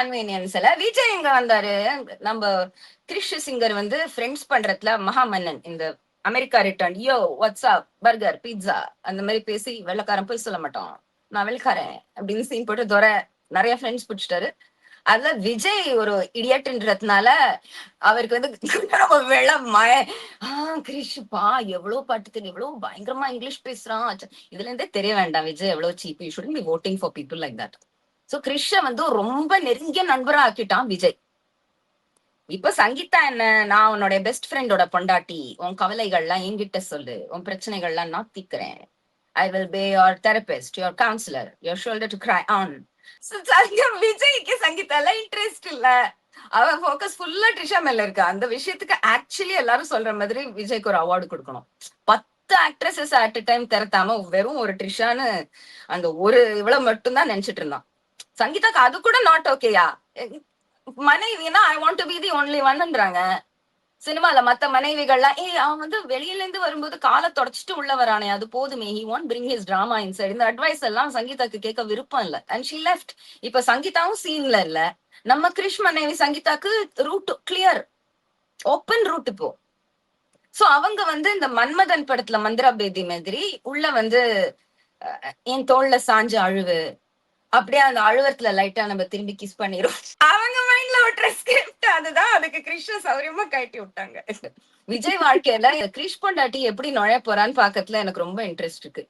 கன்வீனியன்ஸ்ல விஜய் எங்க வந்தாரு. நம்ம கிரிஷ் சிங்கர் வந்து ஃப்ரெண்ட்ஸ் பண்றதுல மகாமன்னன் இந்த அமெரிக்கா ரிட்டர்ன் யோ வாட்ஸ்அப் பர்கர் பீட்சா அந்த மாதிரி பேசி வெள்ளக்காரன் போய் சொல்ல மாட்டோம். நான் வெள்ளக்காரன் அப்படின்னு சீன் போட்டு நிறைய ஃப்ரெண்ட்ஸ் பிடிச்சிட்டாரு. அதுல விஜய் ஒரு இடியட்ன்றதுனால அவருக்கு வந்து ரொம்ப வெள்ள மழ கிரிஷ்ப்பா எவ்வளவு பாட்டு தெரியும், எவ்வளவு பயங்கரமா இங்கிலீஷ் பேசுறான். இதுல இருந்தே தெரிய வேண்டாம் விஜய் எவ்வளவு cheap. You should be voting for people like that. So Krish வந்து ரொம்ப நெருங்கிய நண்பரா ஆக்கிட்டான் விஜய். இப்ப சங்கீதா என்ன, நான் உன்னுடைய பெஸ்ட் ஃப்ரெண்டோட பொண்டாட்டி, உன் கவலைகள்லாம் என்கிட்ட சொல்லு, உன் பிரச்சனைகள்லாம் நான் தீக்கிறேன். I will be your therapist, your counsellor, your shoulder to cry on. விஜய்க்கு சங்கீதால இன்ட்ரெஸ்ட் இல்ல. அவன் ஃபோக்கஸ் ஃபுல்லா ட்ரிஷா மேல இருக்கு. அந்த விஷயத்துக்கு ஆக்சுவலி எல்லாரும் சொல்ற மாதிரி விஜய்க்கு ஒரு அவார்டு கொடுக்கணும். 10 ஆக்ட்ரஸஸ் அட் டைம் திறத்தாம வெறும் ஒரு ட்ரிஷான்னு அந்த ஒரு இவ்வளவு மட்டும் தான் நினைச்சிட்டு இருந்தான். சங்கீதாக்கு அது கூட நாட் ஓகேயா. மனைவினா I want to be the only ஒன்ன்றாங்க. சினிமால மத்த மனைவிகள்லாம் அவன் வந்து வெளியில இருந்து வரும்போது காலை தொடச்சிட்டு உள்ள வரானே அது போதுமே, he want bring his drama inside. இந்த அட்வைஸ் எல்லாம் சங்கீதாக்கு கேட்க விருப்பம் இல்ல. And she left. இப்ப சங்கீதாவும் சீன்ல இல்ல. நம்ம கிரிஷ் மனைவி சங்கீதாக்கு ரூட் கிளியர், ஓப்பன் ரூட் இப்போ. சோ அவங்க வந்து இந்த மன்மதன் படத்துல மந்திரா பேதி மாதிரி உள்ள வந்து என் தோல்ல சாஞ்சு அழுவு, அப்படியே அந்த அழுவத்துல லைட்டா நம்ம திரும்பி கிஸ் பண்ணிரும். அவங்க மைண்ட்ல ஒரு ஸ்கிரிப்ட் அதுதான். அதுக்கு கிரிஷ சௌரியமா கட்டி விட்டாங்க. விஜய் வாழ்க்கையில கிரிஷ் பொண்டாட்டி எப்படி நுழைய போறான்னு பாக்கத்துல எனக்கு ரொம்ப இன்ட்ரெஸ்ட் இருக்கு.